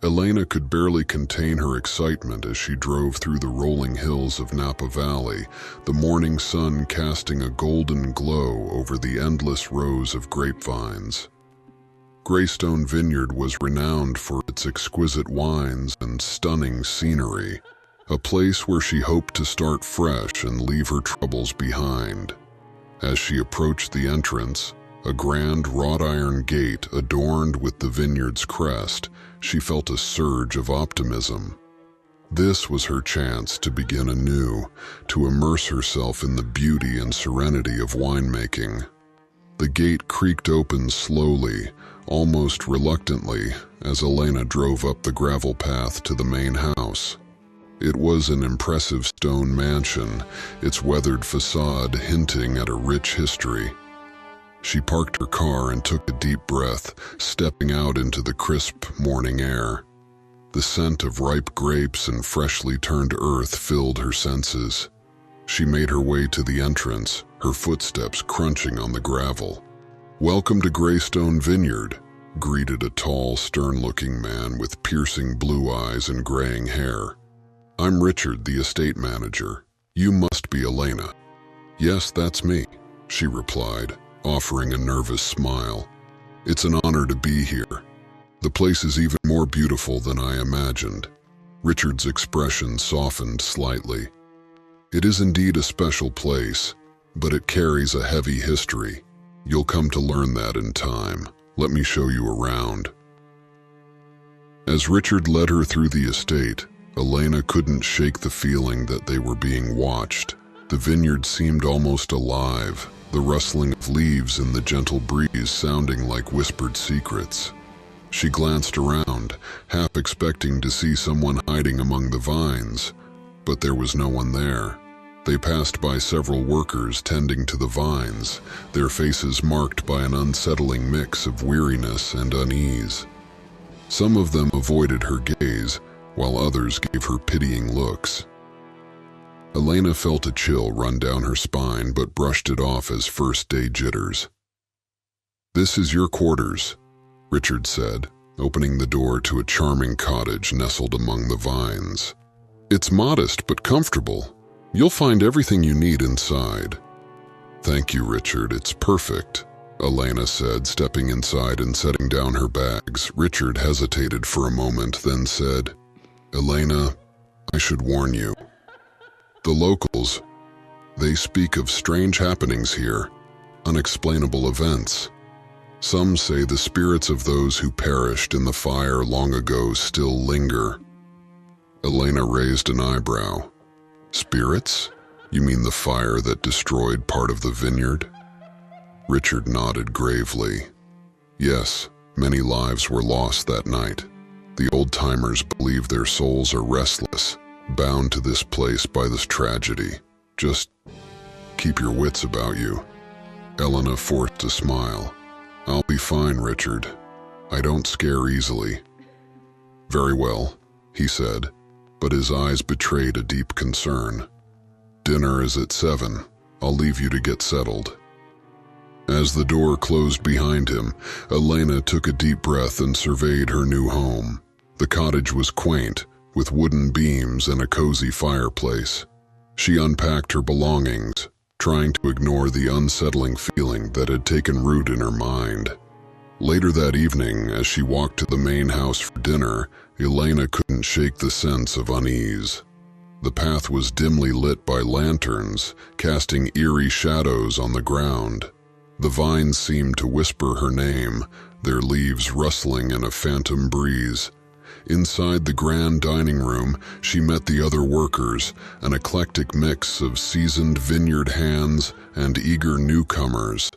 Elena could barely contain her excitement as she drove through the rolling hills of Napa Valley, the morning sun casting a golden glow over the endless rows of grapevines. Greystone Vineyard was renowned for its exquisite wines and stunning scenery, a place where she hoped to start fresh and leave her troubles behind. As she approached the entrance, a grand wrought-iron gate adorned with the vineyard's crest, she felt a surge of optimism. This was her chance to begin anew, to immerse herself in the beauty and serenity of winemaking. The gate creaked open slowly, almost reluctantly, as Elena drove up the gravel path to the main house. It was an impressive stone mansion, its weathered facade hinting at a rich history. She parked her car and took a deep breath, stepping out into the crisp morning air. The scent of ripe grapes and freshly turned earth filled her senses. She made her way to the entrance, her footsteps crunching on the gravel. "Welcome to Greystone Vineyard," greeted a tall, stern-looking man with piercing blue eyes and graying hair. "I'm Richard, the estate manager. You must be Elena." "Yes, that's me," she replied, offering a nervous smile. "It's an honor to be here. The place is even more beautiful than I imagined." Richard's expression softened slightly. "It is indeed a special place, but it carries a heavy history. You'll come to learn that in time. Let me show you around." As Richard led her through the estate, Elena couldn't shake the feeling that they were being watched. The vineyard seemed almost alive, the rustling of leaves in the gentle breeze sounding like whispered secrets. She glanced around, half expecting to see someone hiding among the vines, but there was no one there. They passed by several workers tending to the vines, their faces marked by an unsettling mix of weariness and unease. Some of them avoided her gaze, while others gave her pitying looks. Elena felt a chill run down her spine but brushed it off as first-day jitters. "This is your quarters," Richard said, opening the door to a charming cottage nestled among the vines. "It's modest but comfortable. You'll find everything you need inside." "Thank you, Richard. It's perfect," Elena said, stepping inside and setting down her bags. Richard hesitated for a moment, then said, "Elena, I should warn you. The locals, they speak of strange happenings here, unexplainable events. Some say the spirits of those who perished in the fire long ago still linger." Elena raised an eyebrow. "Spirits? You mean the fire that destroyed part of the vineyard?" Richard nodded gravely. "Yes, many lives were lost that night. The old-timers believe their souls are restless, bound to this place by this tragedy. Just keep your wits about you." Elena forced a smile. "I'll be fine, Richard. I don't scare easily." "Very well," he said, but his eyes betrayed a deep concern. "Dinner is at 7. I'll leave you to get settled." As the door closed behind him, Elena took a deep breath and surveyed her new home. The cottage was quaint, with wooden beams and a cozy fireplace. She unpacked her belongings, trying to ignore the unsettling feeling that had taken root in her mind. Later that evening, as she walked to the main house for dinner, Elena couldn't shake the sense of unease. The path was dimly lit by lanterns, casting eerie shadows on the ground. The vines seemed to whisper her name, their leaves rustling in a phantom breeze. Inside the grand dining room, she met the other workers, an eclectic mix of seasoned vineyard hands and eager newcomers.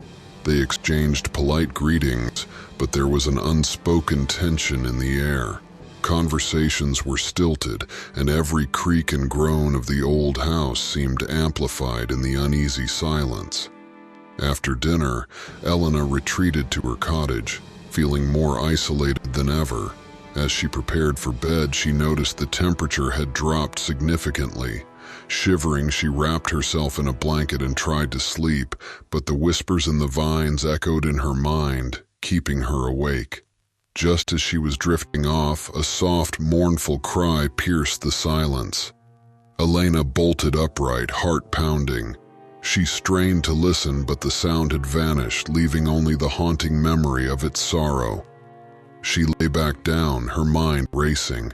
They exchanged polite greetings, but there was an unspoken tension in the air. Conversations were stilted, and every creak and groan of the old house seemed amplified in the uneasy silence. After dinner, Elena retreated to her cottage, feeling more isolated than ever. As she prepared for bed, she noticed the temperature had dropped significantly. Shivering, she wrapped herself in a blanket and tried to sleep, but the whispers in the vines echoed in her mind, keeping her awake. Just as she was drifting off, a soft, mournful cry pierced the silence. Elena bolted upright, heart pounding. She strained to listen, but the sound had vanished, leaving only the haunting memory of its sorrow. She lay back down, her mind racing.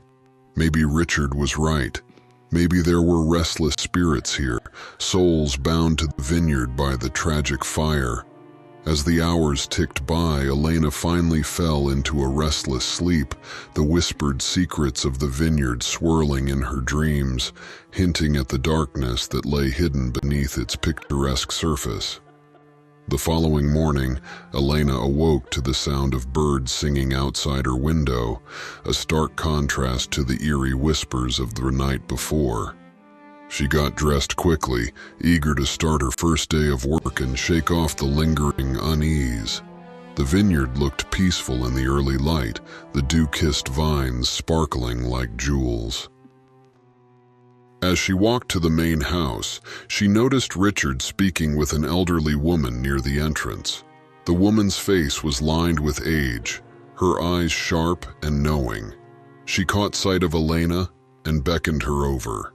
Maybe Richard was right. Maybe there were restless spirits here, souls bound to the vineyard by the tragic fire. As the hours ticked by, Elena finally fell into a restless sleep, the whispered secrets of the vineyard swirling in her dreams, hinting at the darkness that lay hidden beneath its picturesque surface. The following morning, Elena awoke to the sound of birds singing outside her window, a stark contrast to the eerie whispers of the night before. She got dressed quickly, eager to start her first day of work and shake off the lingering unease. The vineyard looked peaceful in the early light, the dew-kissed vines sparkling like jewels. As she walked to the main house, she noticed Richard speaking with an elderly woman near the entrance. The woman's face was lined with age, her eyes sharp and knowing. She caught sight of Elena and beckoned her over.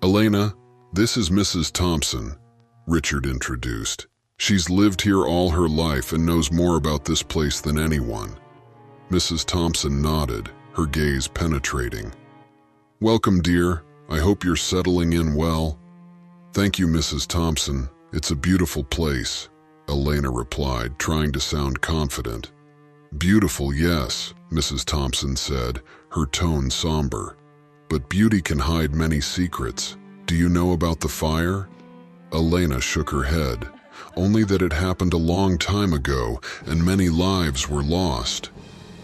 "Elena, this is Mrs. Thompson," Richard introduced. "She's lived here all her life and knows more about this place than anyone." Mrs. Thompson nodded, her gaze penetrating. "Welcome, dear. I hope you're settling in well." "Thank you, Mrs. Thompson. It's a beautiful place," Elena replied, trying to sound confident. "Beautiful, yes," Mrs. Thompson said, her tone somber. "But beauty can hide many secrets. Do you know about the fire?" Elena shook her head. "Only that it happened a long time ago, and many lives were lost."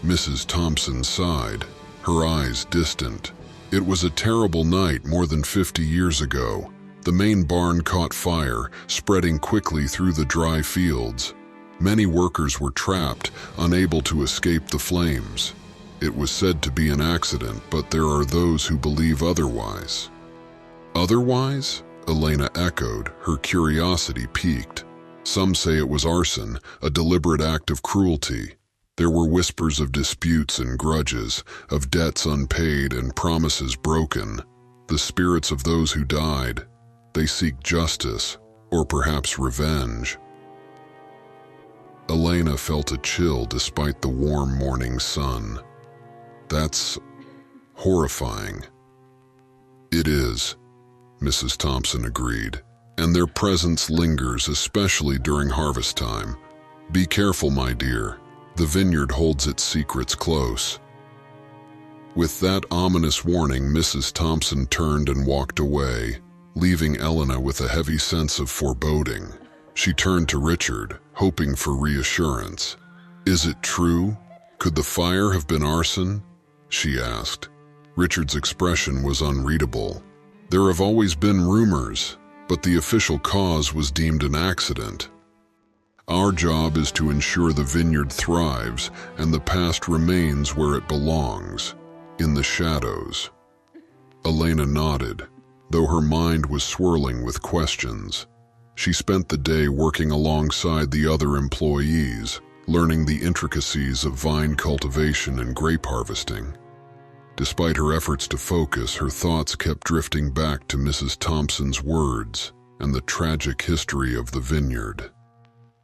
Mrs. Thompson sighed, her eyes distant. "It was a terrible night more than 50 years ago. The main barn caught fire, spreading quickly through the dry fields. Many workers were trapped, unable to escape the flames. It was said to be an accident, but there are those who believe otherwise." "Otherwise?" Elena echoed, her curiosity piqued. "Some say it was arson, a deliberate act of cruelty. There were whispers of disputes and grudges, of debts unpaid and promises broken. The spirits of those who died, they seek justice, or perhaps revenge." Elena felt a chill despite the warm morning sun. "That's horrifying." "It is," Mrs. Thompson agreed, "and their presence lingers, especially during harvest time. Be careful, my dear. The vineyard holds its secrets close." With that ominous warning, Mrs. Thompson turned and walked away, leaving Elena with a heavy sense of foreboding. She turned to Richard, hoping for reassurance. "Is it true? Could the fire have been arson?" she asked. Richard's expression was unreadable. "There have always been rumors, but the official cause was deemed an accident. Our job is to ensure the vineyard thrives and the past remains where it belongs, in the shadows." Elena nodded, though her mind was swirling with questions. She spent the day working alongside the other employees, learning the intricacies of vine cultivation and grape harvesting. Despite her efforts to focus, her thoughts kept drifting back to Mrs. Thompson's words and the tragic history of the vineyard.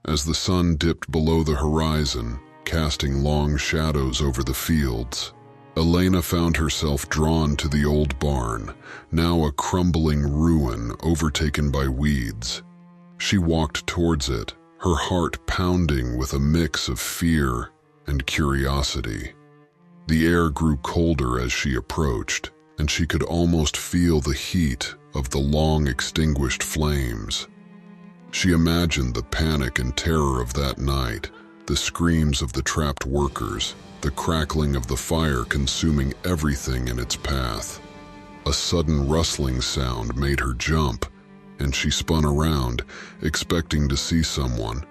As the sun dipped below the horizon, casting long shadows over the fields, Elena found herself drawn to the old barn, now a crumbling ruin overtaken by weeds. She walked towards it, her heart pounding with a mix of fear and curiosity. The air grew colder as she approached, and she could almost feel the heat of the long extinguished flames. She imagined the panic and terror of that night, the screams of the trapped workers, the crackling of the fire consuming everything in its path. A sudden rustling sound made her jump, and she spun around, expecting to see someone,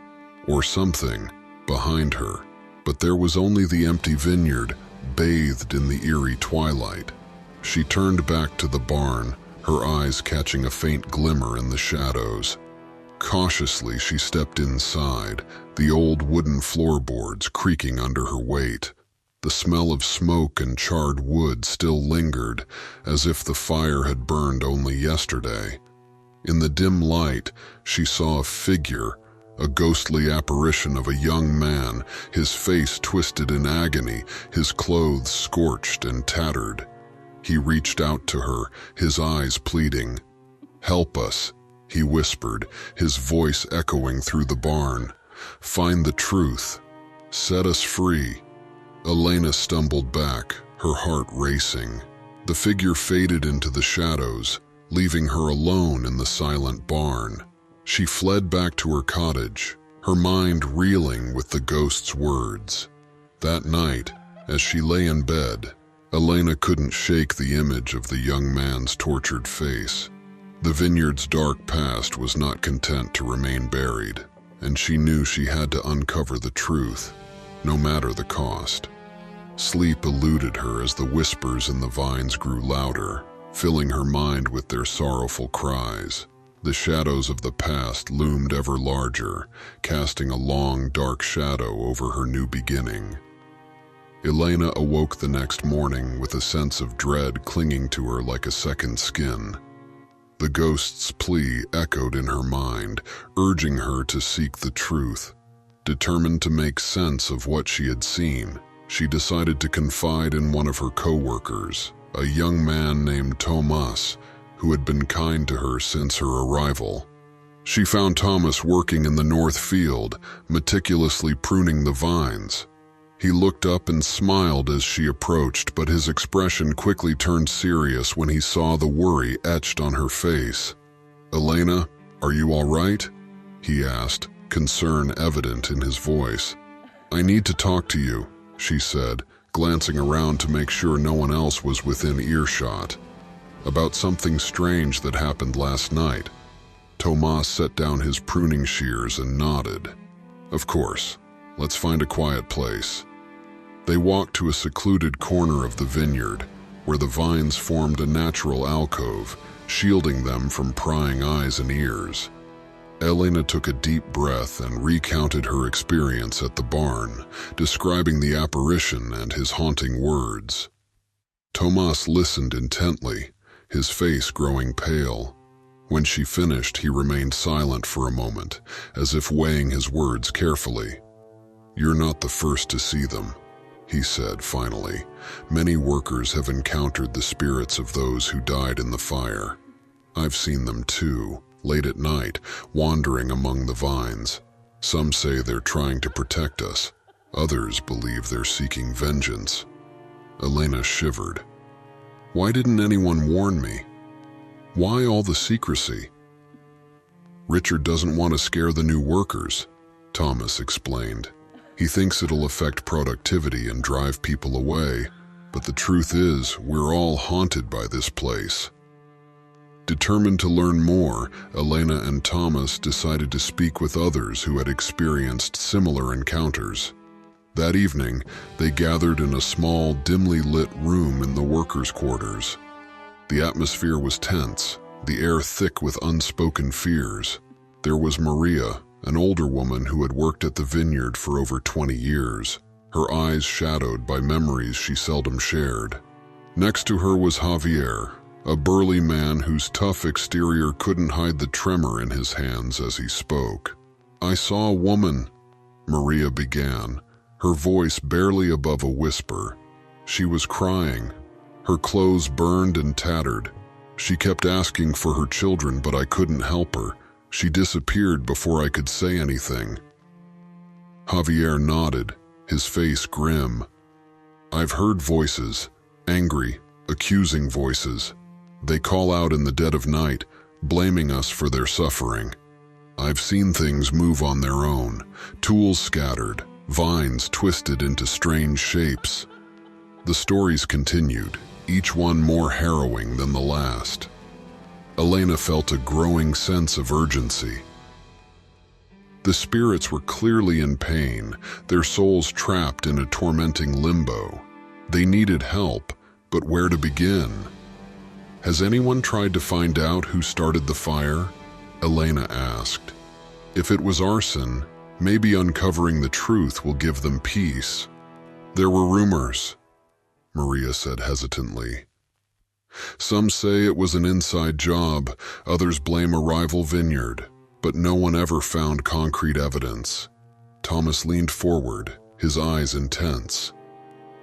or something, behind her. But there was only the empty vineyard, bathed in the eerie twilight. She turned back to the barn, her eyes catching a faint glimmer in the shadows. Cautiously, she stepped inside, the old wooden floorboards creaking under her weight. The smell of smoke and charred wood still lingered, as if the fire had burned only yesterday. In the dim light, she saw a figure, a ghostly apparition of a young man, his face twisted in agony, his clothes scorched and tattered. He reached out to her, his eyes pleading. "Help us," he whispered, his voice echoing through the barn. "Find the truth. Set us free." Elena stumbled back, her heart racing. The figure faded into the shadows, leaving her alone in the silent barn. She fled back to her cottage, her mind reeling with the ghost's words. That night, as she lay in bed, Elena couldn't shake the image of the young man's tortured face. The vineyard's dark past was not content to remain buried, and she knew she had to uncover the truth, no matter the cost. Sleep eluded her as the whispers in the vines grew louder, filling her mind with their sorrowful cries. The shadows of the past loomed ever larger, casting a long, dark shadow over her new beginning. Elena awoke the next morning with a sense of dread clinging to her like a second skin. The ghost's plea echoed in her mind, urging her to seek the truth. Determined to make sense of what she had seen, she decided to confide in one of her co-workers, a young man named Thomas, who had been kind to her since her arrival. She found Thomas working in the north field, meticulously pruning the vines. He looked up and smiled as she approached, but his expression quickly turned serious when he saw the worry etched on her face. "Elena, are you all right?" he asked, concern evident in his voice. "I need to talk to you," she said, glancing around to make sure no one else was within earshot. "About something strange that happened last night." Thomas set down his pruning shears and nodded. "Of course. Let's find a quiet place." They walked to a secluded corner of the vineyard, where the vines formed a natural alcove, shielding them from prying eyes and ears. Elena took a deep breath and recounted her experience at the barn, describing the apparition and his haunting words. Thomas listened intently, his face growing pale. When she finished, he remained silent for a moment, as if weighing his words carefully. "You're not the first to see them," he said finally. "Many workers have encountered the spirits of those who died in the fire. I've seen them too, late at night, wandering among the vines. Some say they're trying to protect us. Others believe they're seeking vengeance." Elena shivered. "Why didn't anyone warn me? Why all the secrecy?" "Richard doesn't want to scare the new workers," Thomas explained. "He thinks it'll affect productivity and drive people away, but the truth is, we're all haunted by this place." Determined to learn more, Elena and Thomas decided to speak with others who had experienced similar encounters. That evening, they gathered in a small, dimly lit room in the workers' quarters. The atmosphere was tense, the air thick with unspoken fears. There was Maria, an older woman who had worked at the vineyard for over 20 years, her eyes shadowed by memories she seldom shared. Next to her was Javier, a burly man whose tough exterior couldn't hide the tremor in his hands as he spoke. "I saw a woman," Maria began, her voice barely above a whisper. "She was crying. Her clothes burned and tattered. She kept asking for her children, but I couldn't help her. She disappeared before I could say anything." Javier nodded, his face grim. "I've heard voices, angry, accusing voices. They call out in the dead of night, blaming us for their suffering. I've seen things move on their own, tools scattered, vines twisted into strange shapes." The stories continued, each one more harrowing than the last. Elena felt a growing sense of urgency. The spirits were clearly in pain, their souls trapped in a tormenting limbo. They needed help, but where to begin? "Has anyone tried to find out who started the fire?" Elena asked. "If it was arson, maybe uncovering the truth will give them peace." There were rumors, Maria said hesitantly. Some say it was an inside job, others blame a rival vineyard, but no one ever found concrete evidence. Thomas leaned forward, his eyes intense.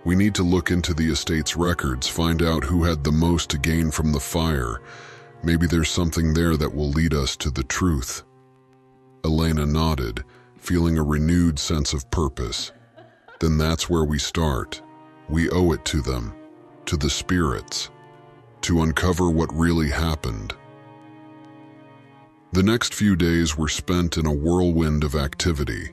We need to look into the estate's records, find out who had the most to gain from the fire. Maybe there's something there that will lead us to the truth. Elena nodded, feeling a renewed sense of purpose. Then that's where we start. We owe it to them, to the spirits, to uncover what really happened. The next few days were spent in a whirlwind of activity.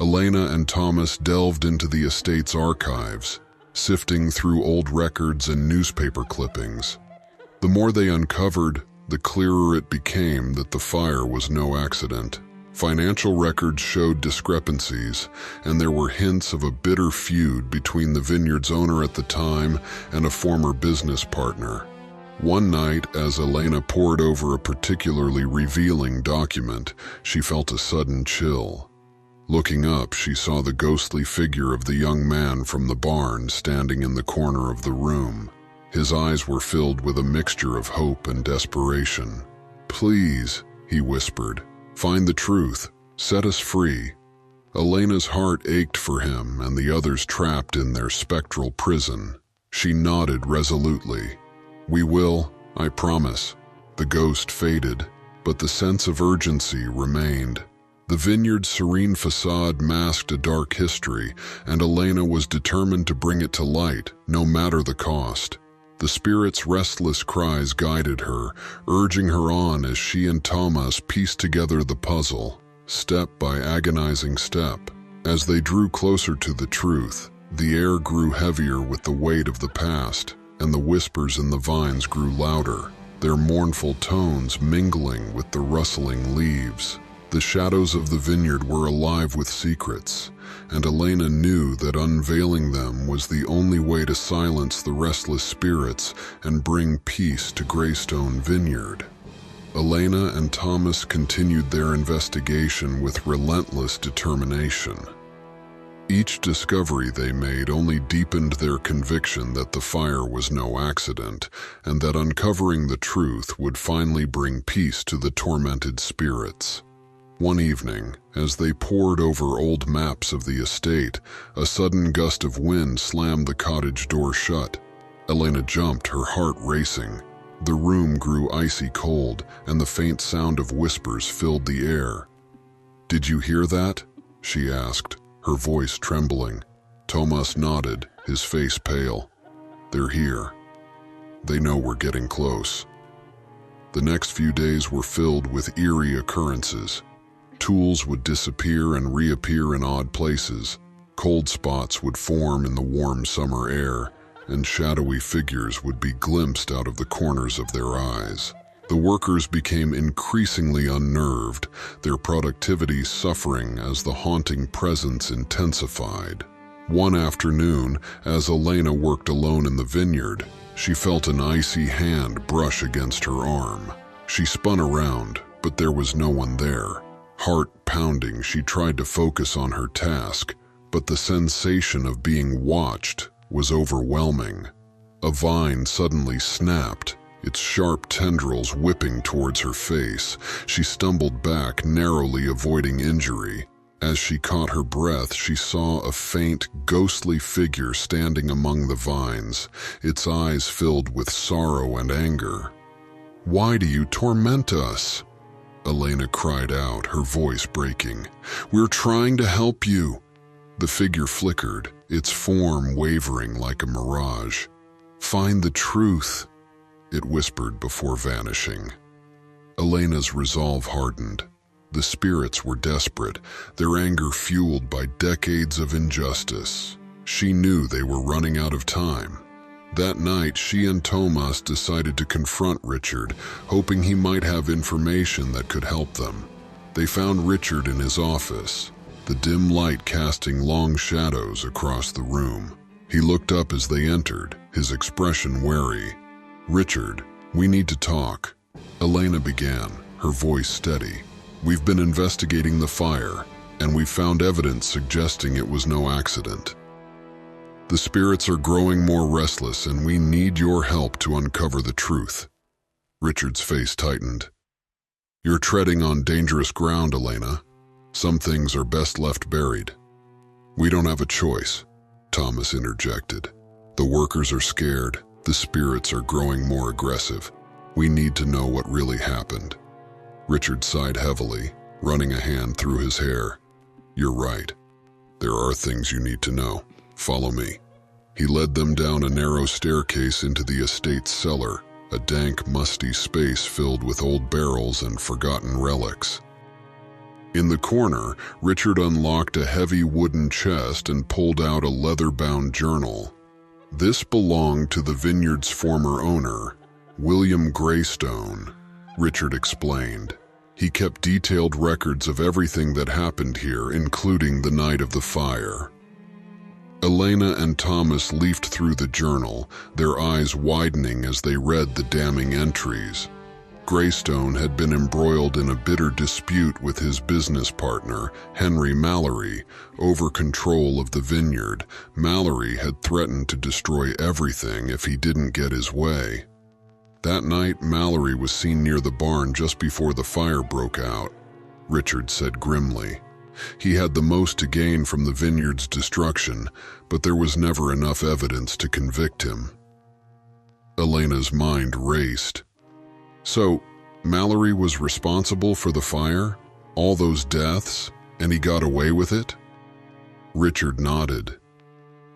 Elena and Thomas delved into the estate's archives, sifting through old records and newspaper clippings. The more they uncovered, the clearer it became that the fire was no accident. Financial records showed discrepancies, and there were hints of a bitter feud between the vineyard's owner at the time and a former business partner. One night, as Elena pored over a particularly revealing document, she felt a sudden chill. Looking up, she saw the ghostly figure of the young man from the barn standing in the corner of the room. His eyes were filled with a mixture of hope and desperation. "Please," he whispered, "find the truth. Set us free." Elena's heart ached for him and the others trapped in their spectral prison. She nodded resolutely. "We will, I promise." The ghost faded, but the sense of urgency remained. The vineyard's serene facade masked a dark history, and Elena was determined to bring it to light, no matter the cost. The spirit's restless cries guided her, urging her on as she and Thomas pieced together the puzzle, step by agonizing step. As they drew closer to the truth, the air grew heavier with the weight of the past, and the whispers in the vines grew louder, their mournful tones mingling with the rustling leaves. The shadows of the vineyard were alive with secrets, and Elena knew that unveiling them was the only way to silence the restless spirits and bring peace to Greystone Vineyard. Elena and Thomas continued their investigation with relentless determination. Each discovery they made only deepened their conviction that the fire was no accident, and that uncovering the truth would finally bring peace to the tormented spirits. One evening, as they pored over old maps of the estate, a sudden gust of wind slammed the cottage door shut. Elena jumped, her heart racing. The room grew icy cold, and the faint sound of whispers filled the air. "Did you hear that?" she asked, her voice trembling. Thomas nodded, his face pale. "They're here. They know we're getting close." The next few days were filled with eerie occurrences. Tools would disappear and reappear in odd places. Cold spots would form in the warm summer air, and shadowy figures would be glimpsed out of the corners of their eyes. The workers became increasingly unnerved, their productivity suffering as the haunting presence intensified. One afternoon, as Elena worked alone in the vineyard, she felt an icy hand brush against her arm. She spun around, but there was no one there. Heart pounding, she tried to focus on her task, but the sensation of being watched was overwhelming. A vine suddenly snapped, its sharp tendrils whipping towards her face. She stumbled back, narrowly avoiding injury. As she caught her breath, she saw a faint, ghostly figure standing among the vines, its eyes filled with sorrow and anger. "Why do you torment us?" Elena cried out, her voice breaking. "We're trying to help you." The figure flickered, its form wavering like a mirage. "Find the truth," it whispered before vanishing. Elena's resolve hardened. The spirits were desperate, their anger fueled by decades of injustice. She knew they were running out of time. That night, she and Thomas decided to confront Richard, hoping he might have information that could help them. They found Richard in his office, the dim light casting long shadows across the room. He looked up as they entered, his expression wary. "Richard, we need to talk," Elena began, her voice steady. "We've been investigating the fire, and we've found evidence suggesting it was no accident." The spirits are growing more restless, and we need your help to uncover the truth." Richard's face tightened. "You're treading on dangerous ground, Elena. Some things are best left buried." "We don't have a choice," Thomas interjected. "The workers are scared. The spirits are growing more aggressive. We need to know what really happened." Richard sighed heavily, running a hand through his hair. "You're right. There are things you need to know. Follow me." He led them down a narrow staircase into the estate's cellar, a dank, musty space filled with old barrels and forgotten relics. In the corner, Richard unlocked a heavy wooden chest and pulled out a leather-bound journal. This belonged to the vineyard's former owner, William Greystone, Richard explained. He kept detailed records of everything that happened here, including the night of the fire. Elena and Thomas leafed through the journal, their eyes widening as they read the damning entries. Greystone had been embroiled in a bitter dispute with his business partner, Henry Mallory, over control of the vineyard. Mallory had threatened to destroy everything if he didn't get his way. That night, Mallory was seen near the barn just before the fire broke out, Richard said grimly. He had the most to gain from the vineyard's destruction, but there was never enough evidence to convict him. Elena's mind raced. So, Mallory was responsible for the fire, all those deaths, and he got away with it? Richard nodded.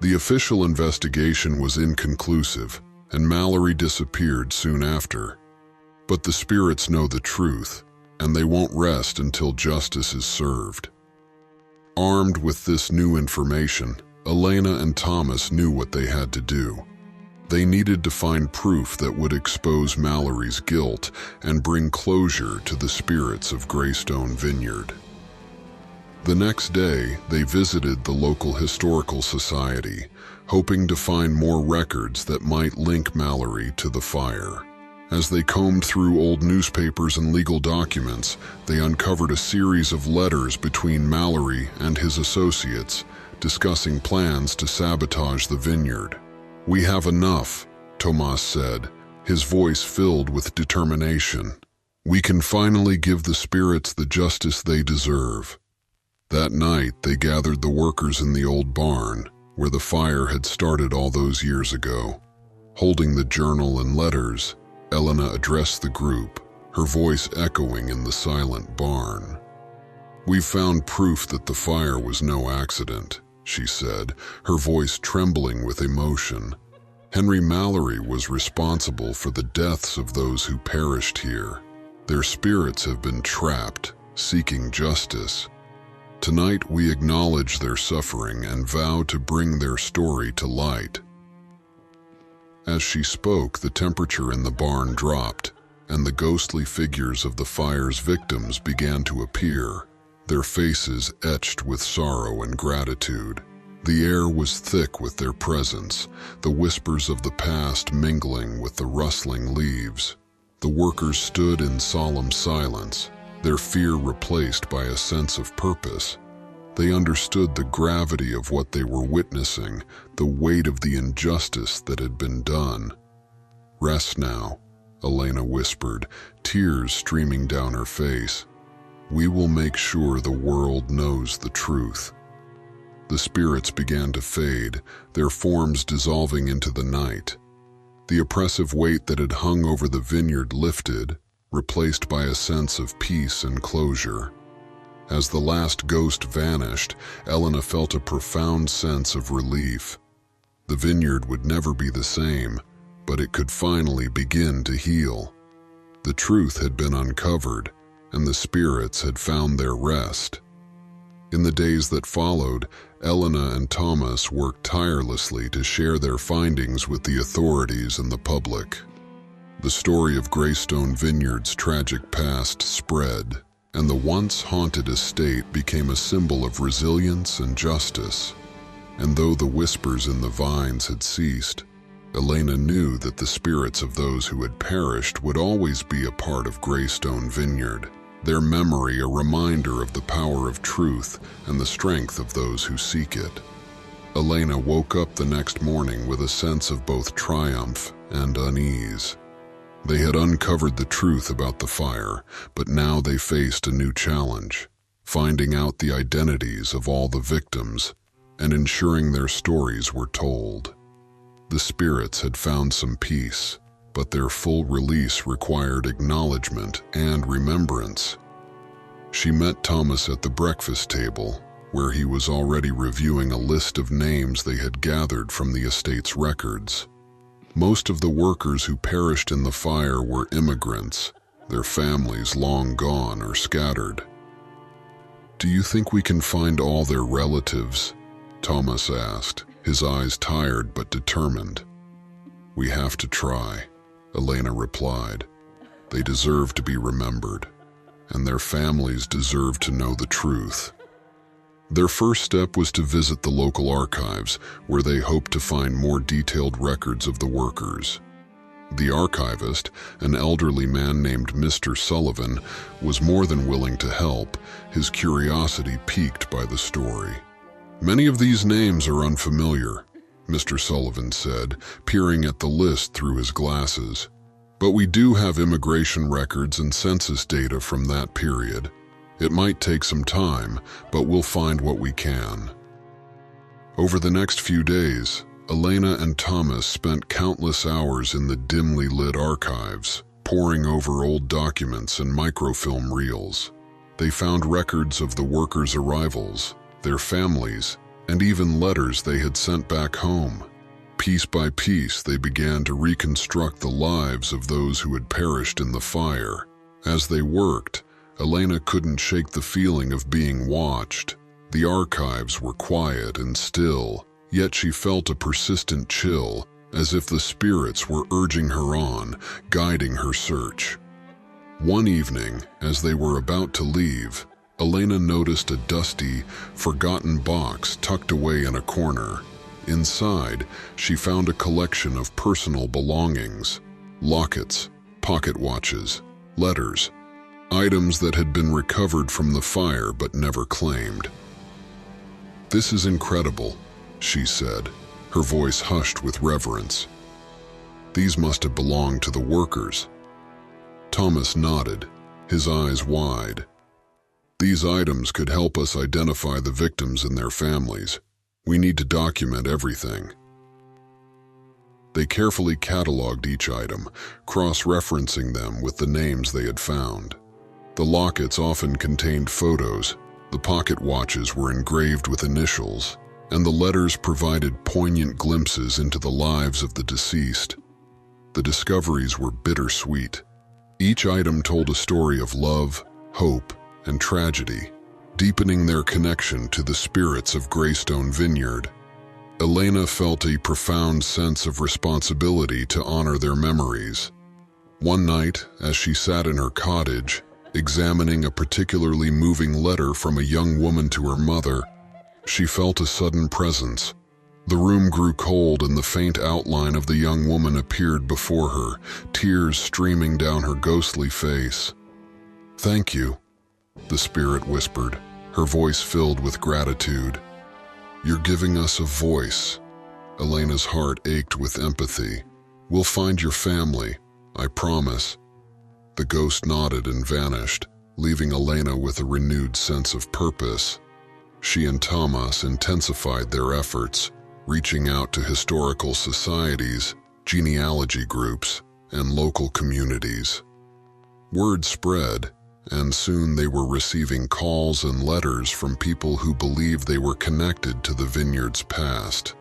The official investigation was inconclusive, and Mallory disappeared soon after. But the spirits know the truth, and they won't rest until justice is served. Armed with this new information, Elena and Thomas knew what they had to do. They needed to find proof that would expose Mallory's guilt and bring closure to the spirits of Greystone Vineyard. The next day, they visited the local historical society, hoping to find more records that might link Mallory to the fire. As they combed through old newspapers and legal documents, they uncovered a series of letters between Mallory and his associates, discussing plans to sabotage the vineyard. "We have enough," Tomas said, his voice filled with determination. "We can finally give the spirits the justice they deserve." That night, they gathered the workers in the old barn, where the fire had started all those years ago. Holding the journal and letters, Elena addressed the group, her voice echoing in the silent barn. "We've found proof that the fire was no accident," she said, her voice trembling with emotion. "Henry Mallory was responsible for the deaths of those who perished here. Their spirits have been trapped, seeking justice. Tonight we acknowledge their suffering and vow to bring their story to light." As she spoke, the temperature in the barn dropped, and the ghostly figures of the fire's victims began to appear, their faces etched with sorrow and gratitude. The air was thick with their presence, the whispers of the past mingling with the rustling leaves. The workers stood in solemn silence, their fear replaced by a sense of purpose. They understood the gravity of what they were witnessing, the weight of the injustice that had been done. "Rest now," Elena whispered, tears streaming down her face. "We will make sure the world knows the truth." The spirits began to fade, their forms dissolving into the night. The oppressive weight that had hung over the vineyard lifted, replaced by a sense of peace and closure. As the last ghost vanished, Elena felt a profound sense of relief. The vineyard would never be the same, but it could finally begin to heal. The truth had been uncovered, and the spirits had found their rest. In the days that followed, Elena and Thomas worked tirelessly to share their findings with the authorities and the public. The story of Greystone Vineyard's tragic past spread, and the once haunted estate became a symbol of resilience and justice. And though the whispers in the vines had ceased, Elena knew that the spirits of those who had perished would always be a part of Greystone Vineyard, their memory a reminder of the power of truth and the strength of those who seek it. Elena woke up the next morning with a sense of both triumph and unease. They had uncovered the truth about the fire, but now they faced a new challenge: finding out the identities of all the victims and ensuring their stories were told. The spirits had found some peace, but their full release required acknowledgement and remembrance. She met Thomas at the breakfast table, where he was already reviewing a list of names they had gathered from the estate's records. Most of the workers who perished in the fire were immigrants, their families long gone or scattered. "Do you think we can find all their relatives?" Thomas asked, his eyes tired but determined. "We have to try," Elena replied. "They deserve to be remembered, and their families deserve to know the truth." Their first step was to visit the local archives, where they hoped to find more detailed records of the workers. The archivist, an elderly man named Mr. Sullivan, was more than willing to help, his curiosity piqued by the story. "Many of these names are unfamiliar," Mr. Sullivan said, peering at the list through his glasses. "But we do have immigration records and census data from that period. It might take some time, but we'll find what we can." Over the next few days, Elena and Thomas spent countless hours in the dimly lit archives, poring over old documents and microfilm reels. They found records of the workers' arrivals, their families, and even letters they had sent back home. Piece by piece, they began to reconstruct the lives of those who had perished in the fire. As they worked, Elena couldn't shake the feeling of being watched. The archives were quiet and still, yet she felt a persistent chill, as if the spirits were urging her on, guiding her search. One evening, as they were about to leave, Elena noticed a dusty, forgotten box tucked away in a corner. Inside, she found a collection of personal belongings: lockets, pocket watches, letters, items that had been recovered from the fire but never claimed. "This is incredible," she said, her voice hushed with reverence. "These must have belonged to the workers." Thomas nodded, his eyes wide. "These items could help us identify the victims and their families. We need to document everything." They carefully cataloged each item, cross-referencing them with the names they had found. The lockets often contained photos, the pocket watches were engraved with initials, and the letters provided poignant glimpses into the lives of the deceased. The discoveries were bittersweet. Each item told a story of love, hope, and tragedy, deepening their connection to the spirits of Greystone Vineyard. Elena felt a profound sense of responsibility to honor their memories. One night, as she sat in her cottage, examining a particularly moving letter from a young woman to her mother, she felt a sudden presence. The room grew cold and the faint outline of the young woman appeared before her, tears streaming down her ghostly face. "Thank you," the spirit whispered, her voice filled with gratitude. "You're giving us a voice." Elena's heart ached with empathy. "We'll find your family, I promise." The ghost nodded and vanished, leaving Elena with a renewed sense of purpose. She and Thomas intensified their efforts, reaching out to historical societies, genealogy groups, and local communities. Word spread, and soon they were receiving calls and letters from people who believed they were connected to the vineyard's past.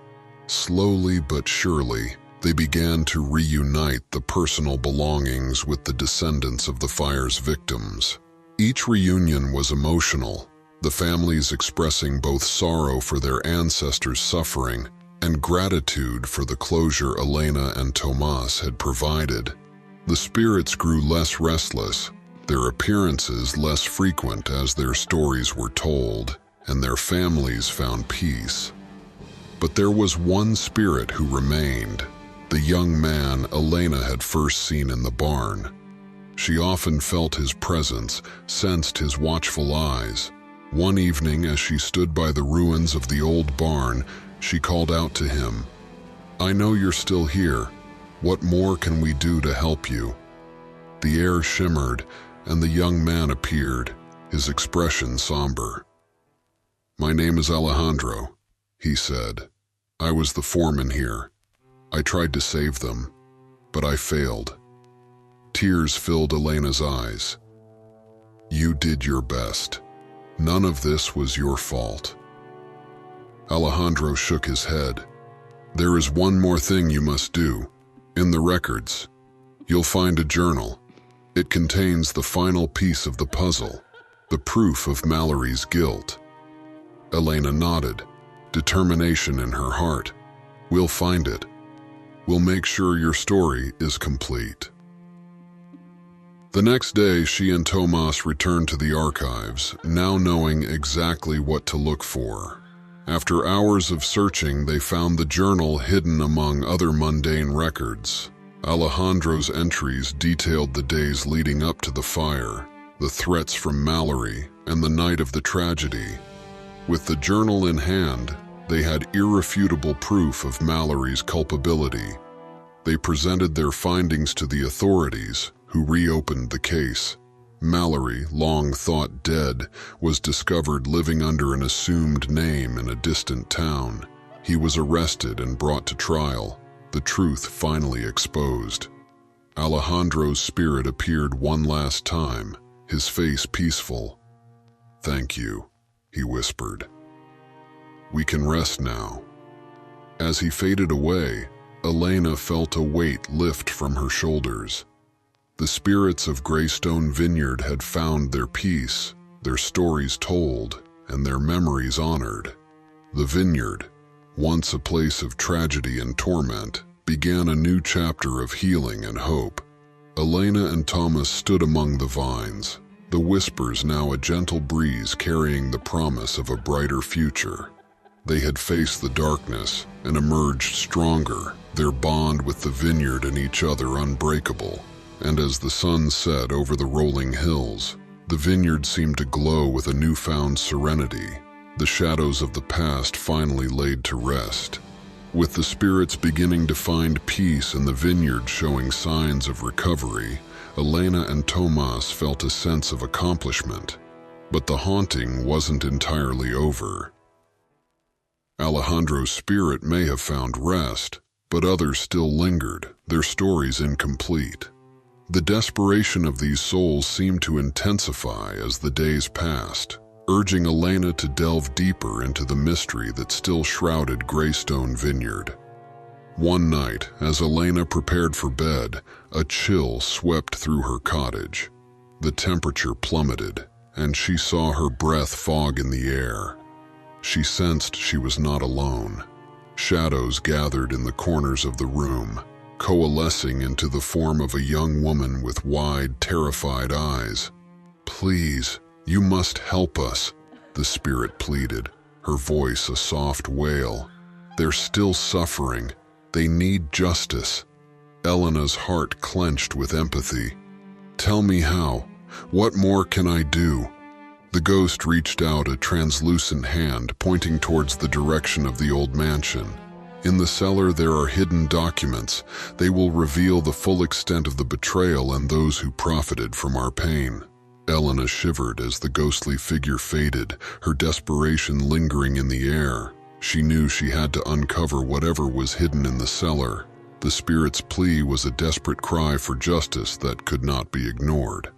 Slowly but surely, they began to reunite the personal belongings with the descendants of the fire's victims. Each reunion was emotional, the families expressing both sorrow for their ancestors' suffering and gratitude for the closure Elena and Tomas had provided. The spirits grew less restless, their appearances less frequent as their stories were told, and their families found peace. But there was one spirit who remained, the young man Elena had first seen in the barn. She often felt his presence, sensed his watchful eyes. One evening, as she stood by the ruins of the old barn, She called out to him, "I know you're still here. What more can we do to help you?" The air shimmered, and the young man appeared, his expression somber. "My name is Alejandro," he said. "I was the foreman here. I tried to save them, but I failed." Tears filled Elena's eyes. "You did your best. None of this was your fault." Alejandro shook his head. "There is one more thing you must do. In the records, you'll find a journal. It contains the final piece of the puzzle, the proof of Mallory's guilt." Elena nodded, determination in her heart. "We'll find it. We'll make sure your story is complete." The next day, she and Tomas returned to the archives, now knowing exactly what to look for. After hours of searching, they found the journal hidden among other mundane records. Alejandro's entries detailed the days leading up to the fire, the threats from Mallory, and the night of the tragedy. With the journal in hand, they had irrefutable proof of Mallory's culpability. They presented their findings to the authorities, who reopened the case. Mallory, long thought dead, was discovered living under an assumed name in a distant town. He was arrested and brought to trial, the truth finally exposed. Alejandro's spirit appeared one last time, his face peaceful. "Thank you," he whispered. "We can rest now." As he faded away, Elena felt a weight lift from her shoulders. The spirits of Greystone Vineyard had found their peace, their stories told, and their memories honored. The Vineyard, once a place of tragedy and torment, began a new chapter of healing and hope. Elena and Thomas stood among the vines, the whispers now a gentle breeze carrying the promise of a brighter future. They had faced the darkness and emerged stronger, their bond with the vineyard and each other unbreakable. And as the sun set over the rolling hills, the vineyard seemed to glow with a newfound serenity, the shadows of the past finally laid to rest. With the spirits beginning to find peace and the vineyard showing signs of recovery, Elena and Tomas felt a sense of accomplishment. But the haunting wasn't entirely over. Alejandro's spirit may have found rest, but others still lingered, their stories incomplete. The desperation of these souls seemed to intensify as the days passed, urging Elena to delve deeper into the mystery that still shrouded Greystone Vineyard. One night, as Elena prepared for bed, a chill swept through her cottage. The temperature plummeted, and she saw her breath fog in the air. She sensed she was not alone. Shadows gathered in the corners of the room, coalescing into the form of a young woman with wide, terrified eyes. "Please, you must help us," the spirit pleaded, her voice a soft wail. "They're still suffering. They need justice." Elena's heart clenched with empathy. "Tell me how. What more can I do?" The ghost reached out a translucent hand pointing towards the direction of the old mansion. "In the cellar there are hidden documents. They will reveal the full extent of the betrayal and those who profited from our pain." Elena shivered as the ghostly figure faded, her desperation lingering in the air. She knew she had to uncover whatever was hidden in the cellar. The spirit's plea was a desperate cry for justice that could not be ignored.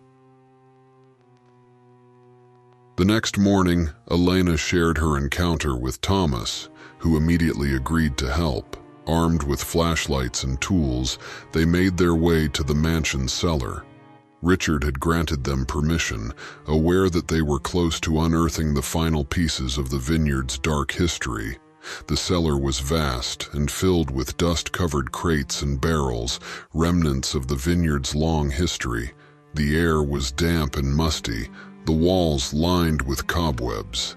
The next morning, Elena shared her encounter with Thomas, who immediately agreed to help. Armed with flashlights and tools, they made their way to the mansion's cellar. Richard had granted them permission, aware that they were close to unearthing the final pieces of the vineyard's dark history. The cellar was vast and filled with dust-covered crates and barrels, remnants of the vineyard's long history. The air was damp and musty, the walls lined with cobwebs.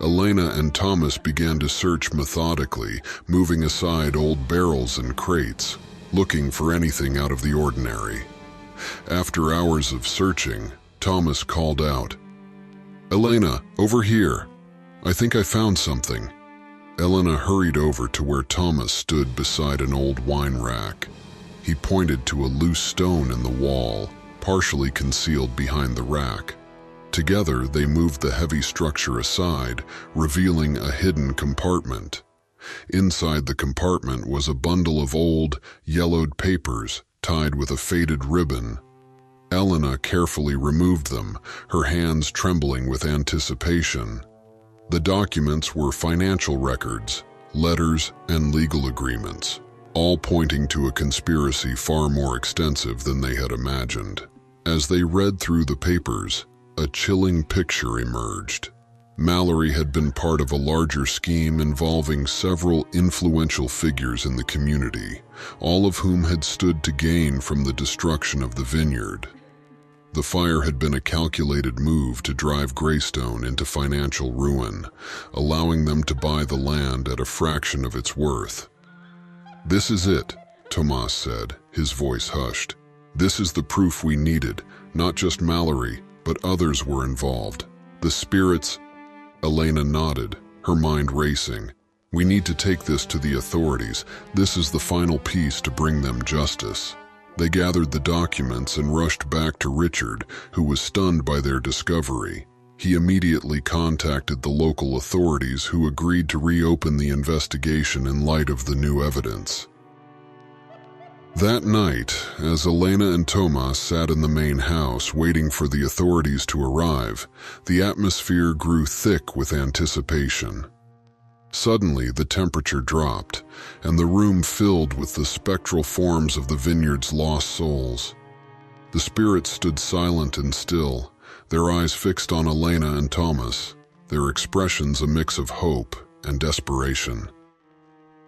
Elena and Thomas began to search methodically, moving aside old barrels and crates, looking for anything out of the ordinary. After hours of searching, Thomas called out, "Elena, over here. I think I found something." Elena hurried over to where Thomas stood beside an old wine rack. He pointed to a loose stone in the wall, partially concealed behind the rack. Together, they moved the heavy structure aside, revealing a hidden compartment. Inside the compartment was a bundle of old, yellowed papers tied with a faded ribbon. Elena carefully removed them, her hands trembling with anticipation. The documents were financial records, letters, and legal agreements, all pointing to a conspiracy far more extensive than they had imagined. As they read through the papers, a chilling picture emerged. Mallory had been part of a larger scheme involving several influential figures in the community, all of whom had stood to gain from the destruction of the vineyard. The fire had been a calculated move to drive Greystone into financial ruin, allowing them to buy the land at a fraction of its worth. "This is it," Tomas said, his voice hushed. "This is the proof we needed. Not just Mallory, but others were involved. The spirits—" Elena nodded, her mind racing. "We need to take this to the authorities. This is the final piece to bring them justice." They gathered the documents and rushed back to Richard, who was stunned by their discovery. He immediately contacted the local authorities, who agreed to reopen the investigation in light of the new evidence. That night, as Elena and Tomas sat in the main house waiting for the authorities to arrive, the atmosphere grew thick with anticipation. Suddenly, the temperature dropped, and the room filled with the spectral forms of the vineyard's lost souls. The spirits stood silent and still, their eyes fixed on Elena and Thomas, their expressions a mix of hope and desperation.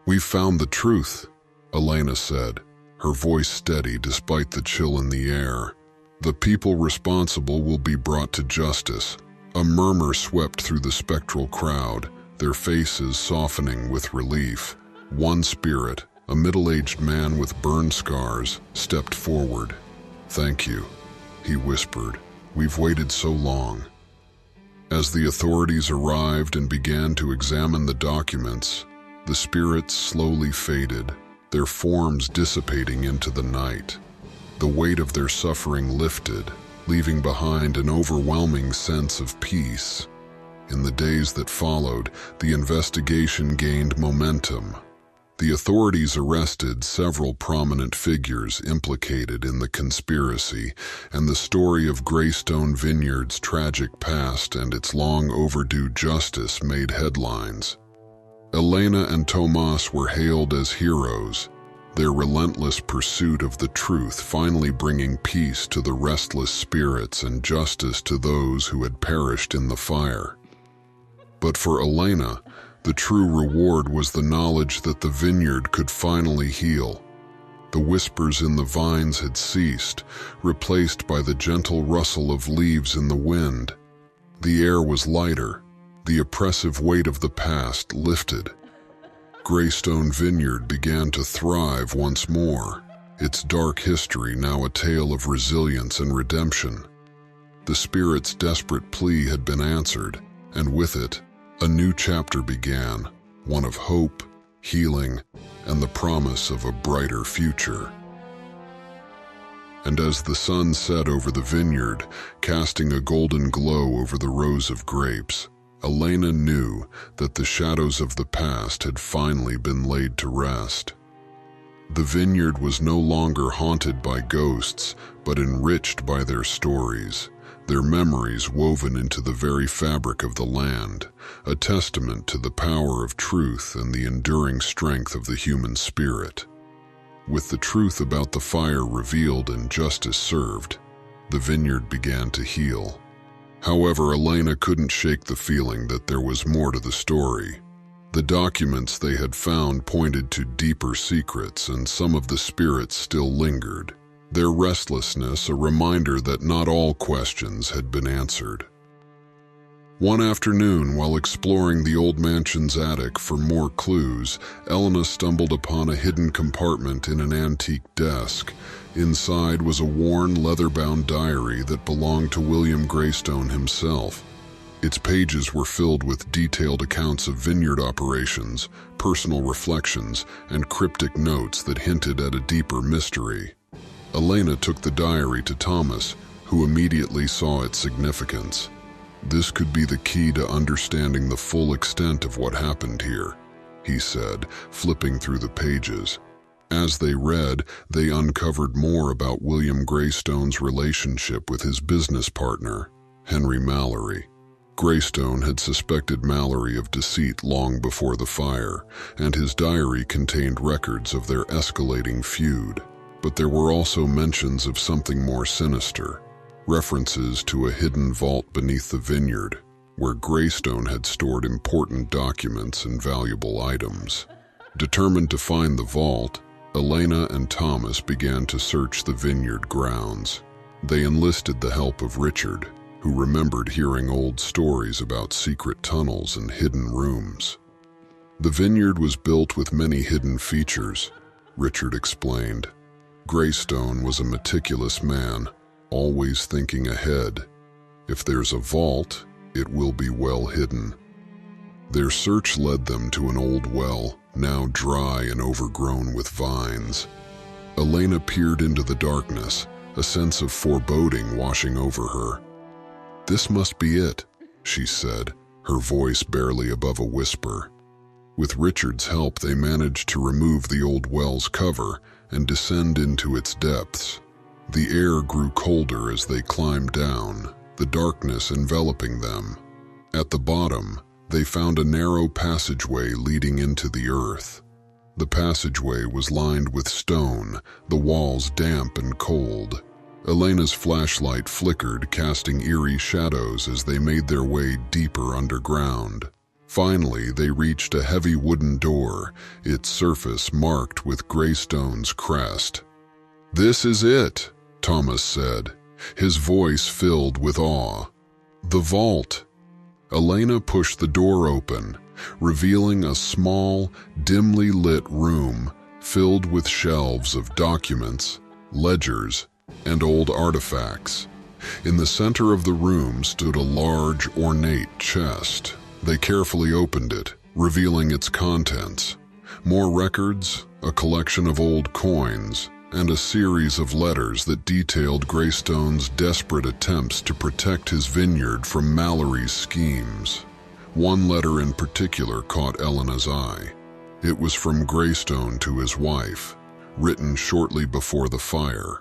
"We've found the truth," Elena said, her voice steady despite the chill in the air. "The people responsible will be brought to justice." A murmur swept through the spectral crowd, their faces softening with relief. One spirit, a middle-aged man with burn scars, stepped forward. "Thank you," he whispered. "We've waited so long." As the authorities arrived and began to examine the documents, the spirits slowly faded, their forms dissipating into the night. The weight of their suffering lifted, leaving behind an overwhelming sense of peace. In the days that followed, the investigation gained momentum. The authorities arrested several prominent figures implicated in the conspiracy, and the story of Greystone Vineyard's tragic past and its long-overdue justice made headlines. Elena and Tomas were hailed as heroes, their relentless pursuit of the truth finally bringing peace to the restless spirits and justice to those who had perished in the fire. But for Elena, the true reward was the knowledge that the vineyard could finally heal. The whispers in the vines had ceased, replaced by the gentle rustle of leaves in the wind. The air was lighter, the oppressive weight of the past lifted. Greystone Vineyard began to thrive once more, its dark history now a tale of resilience and redemption. The spirit's desperate plea had been answered, and with it, a new chapter began, one of hope, healing, and the promise of a brighter future. And as the sun set over the vineyard, casting a golden glow over the rows of grapes, Elena knew that the shadows of the past had finally been laid to rest. The vineyard was no longer haunted by ghosts, but enriched by their stories, their memories woven into the very fabric of the land, a testament to the power of truth and the enduring strength of the human spirit. With the truth about the fire revealed and justice served, the vineyard began to heal. However, Elena couldn't shake the feeling that there was more to the story. The documents they had found pointed to deeper secrets, and some of the spirits still lingered, their restlessness a reminder that not all questions had been answered. One afternoon, while exploring the old mansion's attic for more clues, Elena stumbled upon a hidden compartment in an antique desk. Inside was a worn, leather-bound diary that belonged to William Greystone himself. Its pages were filled with detailed accounts of vineyard operations, personal reflections, and cryptic notes that hinted at a deeper mystery. Elena took the diary to Thomas, who immediately saw its significance. "This could be the key to understanding the full extent of what happened here," he said, flipping through the pages. As they read, they uncovered more about William Greystone's relationship with his business partner, Henry Mallory. Greystone had suspected Mallory of deceit long before the fire, and his diary contained records of their escalating feud. But there were also mentions of something more sinister, references to a hidden vault beneath the vineyard, where Greystone had stored important documents and valuable items. Determined to find the vault, Elena and Thomas began to search the vineyard grounds. They enlisted the help of Richard, who remembered hearing old stories about secret tunnels and hidden rooms. "The vineyard was built with many hidden features," Richard explained. "Greystone was a meticulous man, always thinking ahead. If there's a vault, it will be well hidden." Their search led them to an old well, now dry and overgrown with vines. Elena peered into the darkness, a sense of foreboding washing over her. "This must be it," she said, her voice barely above a whisper. With Richard's help, they managed to remove the old well's cover and descend into its depths. The air grew colder as they climbed down, the darkness enveloping them. At the bottom, they found a narrow passageway leading into the earth. The passageway was lined with stone, the walls damp and cold. Elena's flashlight flickered, casting eerie shadows as they made their way deeper underground. Finally, they reached a heavy wooden door, its surface marked with Greystone's crest. "This is it," Thomas said, his voice filled with awe. "The vault." Elena pushed the door open, revealing a small, dimly lit room filled with shelves of documents, ledgers, and old artifacts. In the center of the room stood a large, ornate chest. They carefully opened it, revealing its contents. More records, a collection of old coins, and a series of letters that detailed Greystone's desperate attempts to protect his vineyard from Mallory's schemes. One letter in particular caught Elena's eye. It was from Greystone to his wife, written shortly before the fire.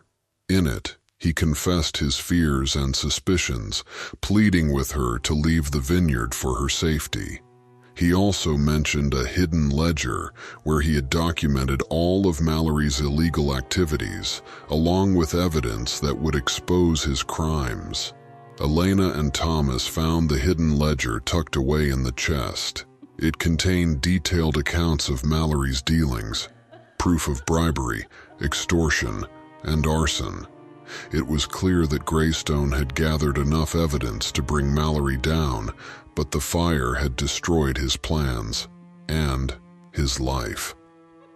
In it, he confessed his fears and suspicions, pleading with her to leave the vineyard for her safety. He also mentioned a hidden ledger where he had documented all of Mallory's illegal activities, along with evidence that would expose his crimes. Elena and Thomas found the hidden ledger tucked away in the chest. It contained detailed accounts of Mallory's dealings, proof of bribery, extortion, and arson. It was clear that Greystone had gathered enough evidence to bring Mallory down, but the fire had destroyed his plans and his life.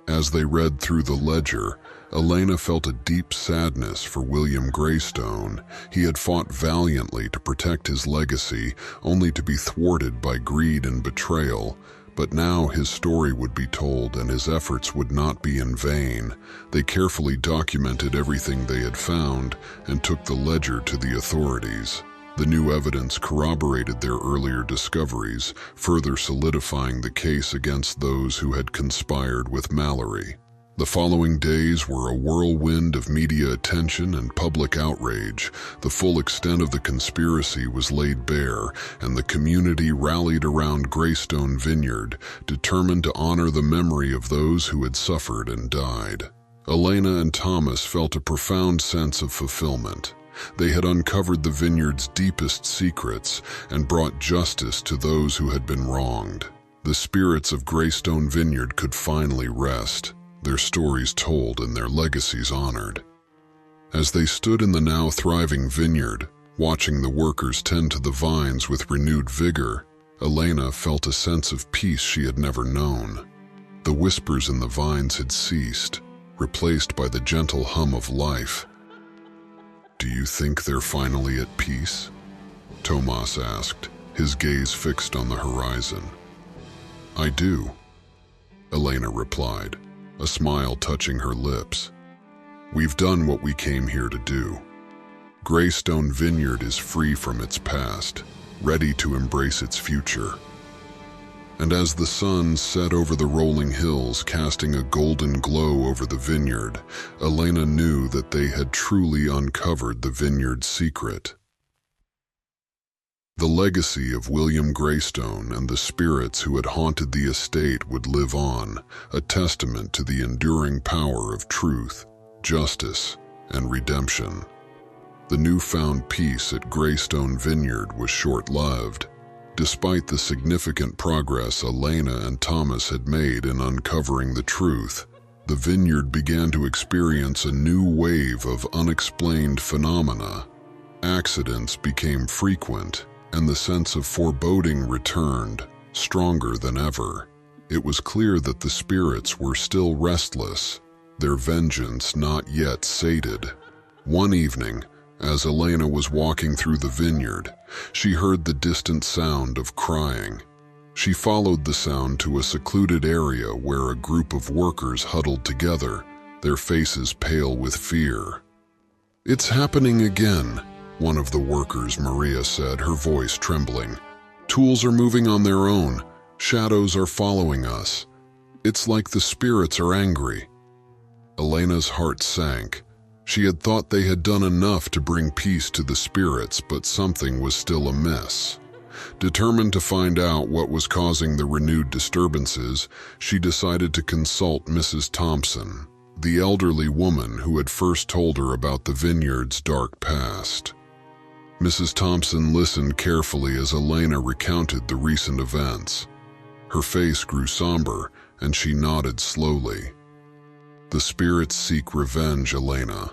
As they read through the ledger, Elena felt a deep sadness for William Greystone. He had fought valiantly to protect his legacy, only to be thwarted by greed and betrayal. But now his story would be told, and his efforts would not be in vain. They carefully documented everything they had found and took the ledger to the authorities. The new evidence corroborated their earlier discoveries, further solidifying the case against those who had conspired with Mallory. The following days were a whirlwind of media attention and public outrage. The full extent of the conspiracy was laid bare, and the community rallied around Greystone Vineyard, determined to honor the memory of those who had suffered and died. Elena and Thomas felt a profound sense of fulfillment. They had uncovered the vineyard's deepest secrets and brought justice to those who had been wronged. The spirits of Greystone Vineyard could finally rest, their stories told and their legacies honored. As they stood in the now thriving vineyard, watching the workers tend to the vines with renewed vigor, Elena felt a sense of peace she had never known. The whispers in the vines had ceased, replaced by the gentle hum of life. "Do you think they're finally at peace?" Tomas asked, his gaze fixed on the horizon. "I do," Elena replied, a smile touching her lips. "We've done what we came here to do. Greystone Vineyard is free from its past, ready to embrace its future." And as the sun set over the rolling hills, casting a golden glow over the vineyard, Elena knew that they had truly uncovered the vineyard's secret. The legacy of William Greystone and the spirits who had haunted the estate would live on, a testament to the enduring power of truth, justice, and redemption. The newfound peace at Greystone Vineyard was short-lived. Despite the significant progress Elena and Thomas had made in uncovering the truth, the vineyard began to experience a new wave of unexplained phenomena. Accidents became frequent, and the sense of foreboding returned, stronger than ever. It was clear that the spirits were still restless, their vengeance not yet sated. One evening, as Elena was walking through the vineyard, she heard the distant sound of crying. She followed the sound to a secluded area where a group of workers huddled together, their faces pale with fear. "It's happening again," one of the workers, Maria, said, her voice trembling. "Tools are moving on their own. Shadows are following us. It's like the spirits are angry." Elena's heart sank. She had thought they had done enough to bring peace to the spirits, but something was still amiss. Determined to find out what was causing the renewed disturbances, she decided to consult Mrs. Thompson, the elderly woman who had first told her about the vineyard's dark past. Mrs. Thompson listened carefully as Elena recounted the recent events. Her face grew somber, and she nodded slowly. "The spirits seek revenge, Elena.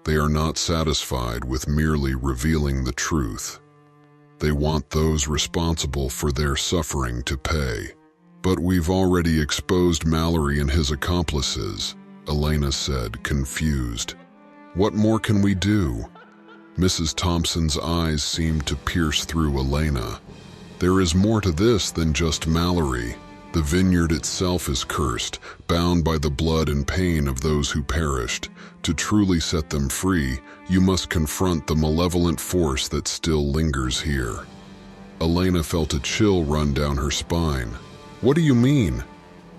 They are not satisfied with merely revealing the truth. They want those responsible for their suffering to pay. But we've already exposed Mallory and his accomplices," Elena said, confused. "What more can we do?" Mrs. Thompson's eyes seemed to pierce through Elena. "There is more to this than just Mallory. The vineyard itself is cursed, bound by the blood and pain of those who perished. To truly set them free, you must confront the malevolent force that still lingers here." Elena felt a chill run down her spine. "What do you mean?"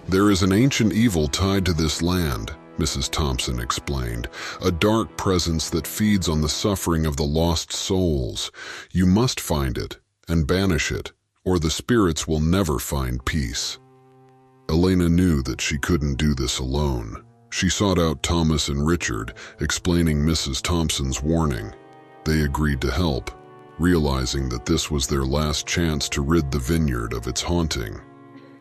"There is an ancient evil tied to this land," Mrs. Thompson explained, "a dark presence that feeds on the suffering of the lost souls. You must find it and banish it, or the spirits will never find peace." Elena knew that she couldn't do this alone. She sought out Thomas and Richard, explaining Mrs. Thompson's warning. They agreed to help, realizing that this was their last chance to rid the vineyard of its haunting.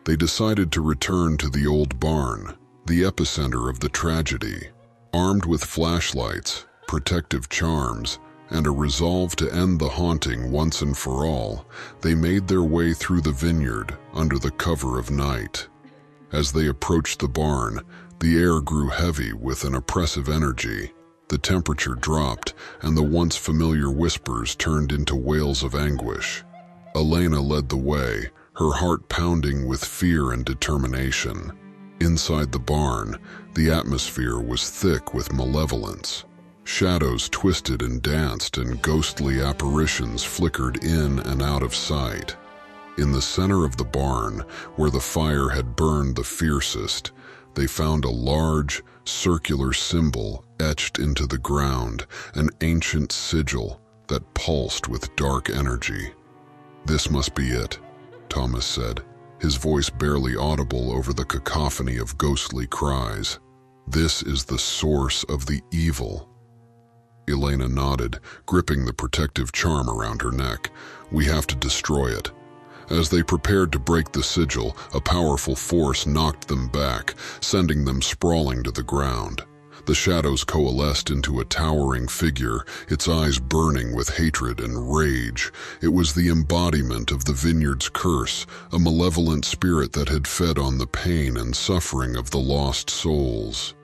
They decided to return to the old barn, the epicenter of the tragedy. Armed with flashlights, protective charms, and a resolve to end the haunting once and for all, they made their way through the vineyard under the cover of night. As they approached the barn, the air grew heavy with an oppressive energy. The temperature dropped, and the once familiar whispers turned into wails of anguish. Elena led the way, her heart pounding with fear and determination. Inside the barn, the atmosphere was thick with malevolence. Shadows twisted and danced, and ghostly apparitions flickered in and out of sight. In the center of the barn, where the fire had burned the fiercest, they found a large, circular symbol etched into the ground, an ancient sigil that pulsed with dark energy. "This must be it," Thomas said, his voice barely audible over the cacophony of ghostly cries. "This is the source of the evil." Elena nodded, gripping the protective charm around her neck. "We have to destroy it." As they prepared to break the sigil, a powerful force knocked them back, sending them sprawling to the ground. The shadows coalesced into a towering figure, its eyes burning with hatred and rage. It was the embodiment of the vineyard's curse, a malevolent spirit that had fed on the pain and suffering of the lost souls.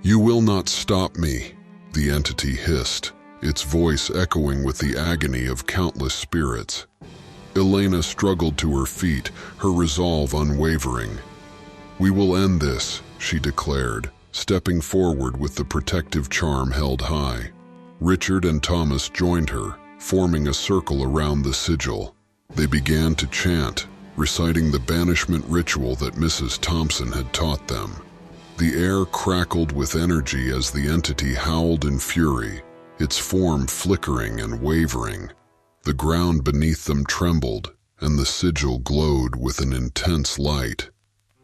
"You will not stop me," the entity hissed, its voice echoing with the agony of countless spirits. Elena struggled to her feet, her resolve unwavering. "We will end this," she declared, stepping forward with the protective charm held high. Richard and Thomas joined her, forming a circle around the sigil. They began to chant, reciting the banishment ritual that Mrs. Thompson had taught them. The air crackled with energy as the entity howled in fury, its form flickering and wavering. The ground beneath them trembled, and the sigil glowed with an intense light.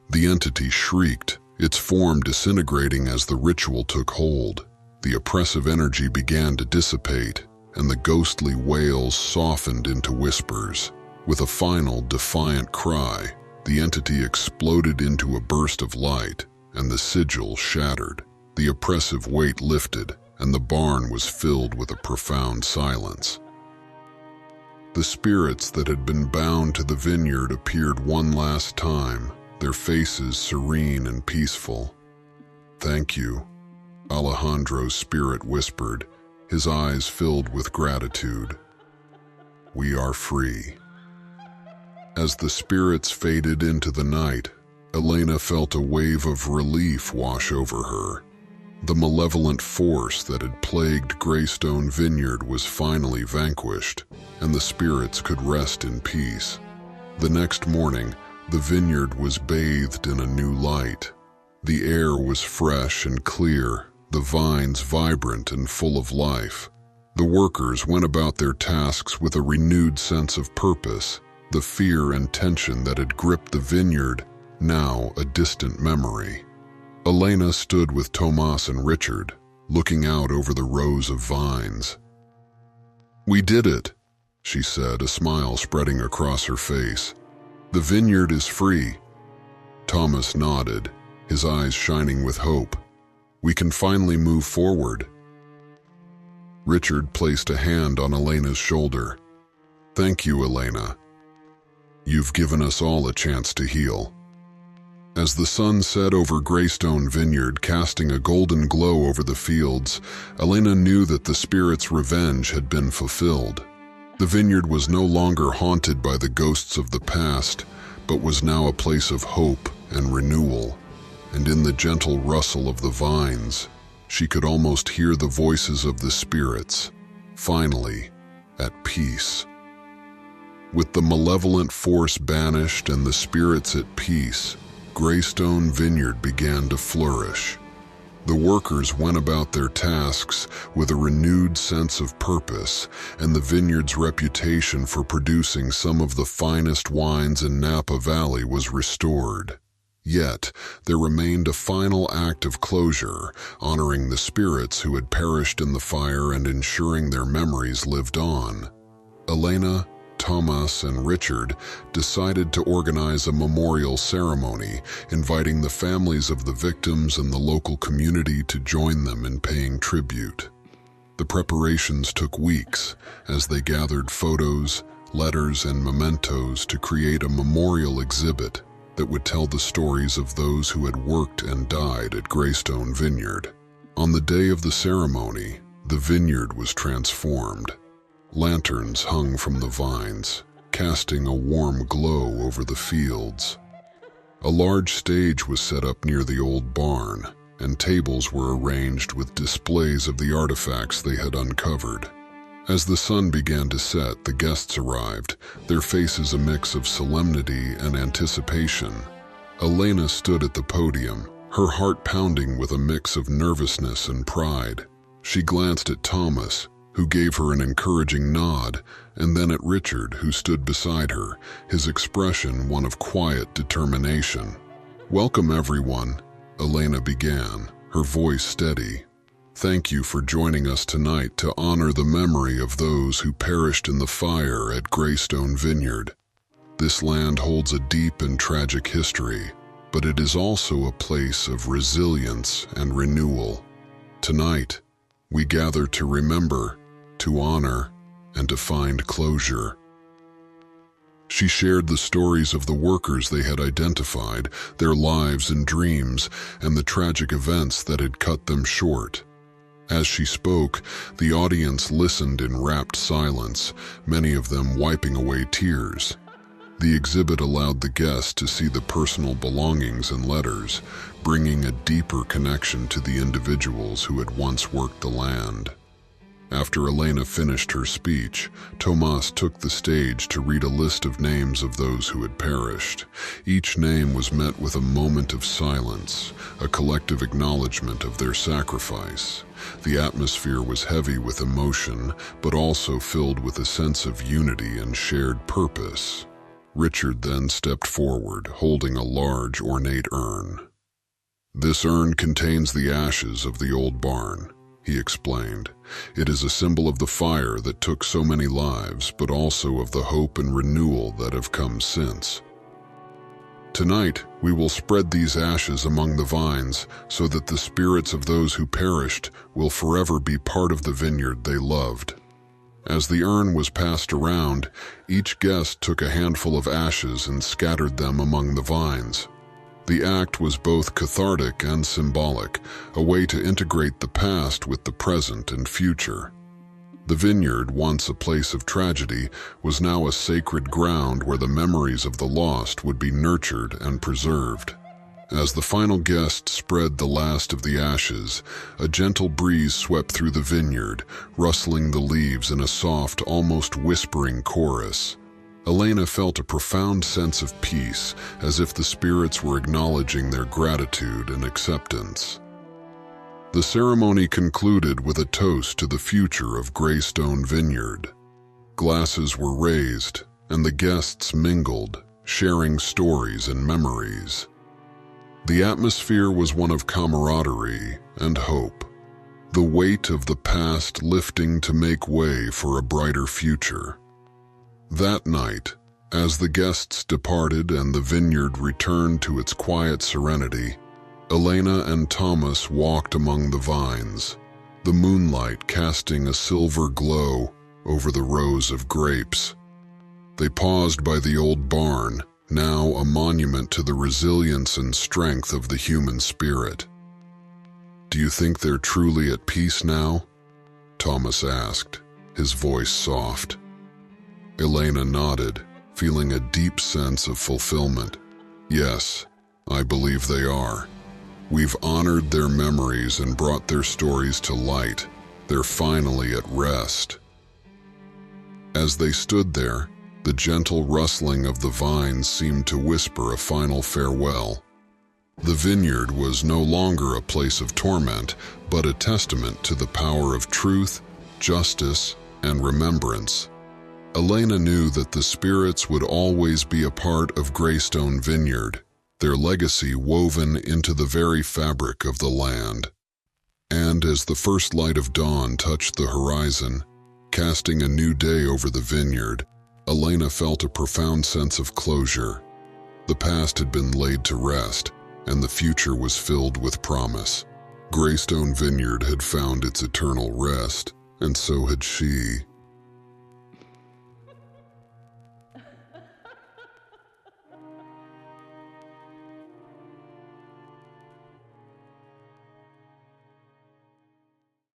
The entity shrieked, its form disintegrating as the ritual took hold. The oppressive energy began to dissipate, and the ghostly wails softened into whispers. With a final, defiant cry, the entity exploded into a burst of light, and the sigil shattered. The oppressive weight lifted, and the barn was filled with a profound silence. The spirits that had been bound to the vineyard appeared one last time, their faces serene and peaceful. "Thank you," Alejandro's spirit whispered, his eyes filled with gratitude. "We are free." As the spirits faded into the night, Elena felt a wave of relief wash over her. The malevolent force that had plagued Greystone Vineyard was finally vanquished, and the spirits could rest in peace. The next morning, the vineyard was bathed in a new light. The air was fresh and clear, the vines vibrant and full of life. The workers went about their tasks with a renewed sense of purpose, the fear and tension that had gripped the vineyard, now a distant memory. Elena stood with Tomas and Richard, looking out over the rows of vines. "We did it," she said, a smile spreading across her face. "The vineyard is free." Thomas nodded, his eyes shining with hope. "We can finally move forward." Richard placed a hand on Elena's shoulder. "Thank you, Elena. You've given us all a chance to heal." As the sun set over Greystone Vineyard, casting a golden glow over the fields, Elena knew that the spirit's revenge had been fulfilled. The vineyard was no longer haunted by the ghosts of the past, but was now a place of hope and renewal. And in the gentle rustle of the vines, she could almost hear the voices of the spirits, finally at peace. With the malevolent force banished and the spirits at peace, Greystone Vineyard began to flourish. The workers went about their tasks with a renewed sense of purpose, and the vineyard's reputation for producing some of the finest wines in Napa Valley was restored. Yet, there remained a final act of closure, honoring the spirits who had perished in the fire and ensuring their memories lived on. Elena, Thomas, and Richard decided to organize a memorial ceremony, inviting the families of the victims and the local community to join them in paying tribute. The preparations took weeks, as they gathered photos, letters, and mementos to create a memorial exhibit that would tell the stories of those who had worked and died at Greystone Vineyard. On the day of the ceremony, the vineyard was transformed. Lanterns hung from the vines, casting a warm glow over the fields. A large stage was set up near the old barn, and tables were arranged with displays of the artifacts they had uncovered. As the sun began to set, the guests arrived, their faces a mix of solemnity and anticipation. Elena stood at the podium, her heart pounding with a mix of nervousness and pride. She glanced at Thomas, who gave her an encouraging nod, and then at Richard, who stood beside her, his expression one of quiet determination. "Welcome, everyone," Elena began, her voice steady. "Thank you for joining us tonight to honor the memory of those who perished in the fire at Greystone Vineyard. This land holds a deep and tragic history, but it is also a place of resilience and renewal. Tonight, we gather to remember, to honor, and to find closure." She shared the stories of the workers they had identified, their lives and dreams, and the tragic events that had cut them short. As she spoke, the audience listened in rapt silence, many of them wiping away tears. The exhibit allowed the guests to see the personal belongings and letters, bringing a deeper connection to the individuals who had once worked the land. After Elena finished her speech, Tomas took the stage to read a list of names of those who had perished. Each name was met with a moment of silence, a collective acknowledgement of their sacrifice. The atmosphere was heavy with emotion, but also filled with a sense of unity and shared purpose. Richard then stepped forward, holding a large, ornate urn. "This urn contains the ashes of the old barn," he explained. "It is a symbol of the fire that took so many lives, but also of the hope and renewal that have come since. Tonight, we will spread these ashes among the vines so that the spirits of those who perished will forever be part of the vineyard they loved." As the urn was passed around, each guest took a handful of ashes and scattered them among the vines. The act was both cathartic and symbolic, a way to integrate the past with the present and future. The vineyard, once a place of tragedy, was now a sacred ground where the memories of the lost would be nurtured and preserved. As the final guest spread the last of the ashes, a gentle breeze swept through the vineyard, rustling the leaves in a soft, almost whispering chorus. Elena felt a profound sense of peace, as if the spirits were acknowledging their gratitude and acceptance. The ceremony concluded with a toast to the future of Greystone Vineyard. Glasses were raised, and the guests mingled, sharing stories and memories. The atmosphere was one of camaraderie and hope, the weight of the past lifting to make way for a brighter future. That night, as the guests departed and the vineyard returned to its quiet serenity, Elena and Thomas walked among the vines, the moonlight casting a silver glow over the rows of grapes. They paused by the old barn, now a monument to the resilience and strength of the human spirit. "Do you think they're truly at peace now?" Thomas asked, his voice soft. Elena nodded, feeling a deep sense of fulfillment. "Yes, I believe they are. We've honored their memories and brought their stories to light. They're finally at rest." As they stood there, the gentle rustling of the vines seemed to whisper a final farewell. The vineyard was no longer a place of torment, but a testament to the power of truth, justice, and remembrance. Elena knew that the spirits would always be a part of Greystone Vineyard, their legacy woven into the very fabric of the land. And as the first light of dawn touched the horizon, casting a new day over the vineyard, Elena felt a profound sense of closure. The past had been laid to rest, and the future was filled with promise. Greystone Vineyard had found its eternal rest, and so had she.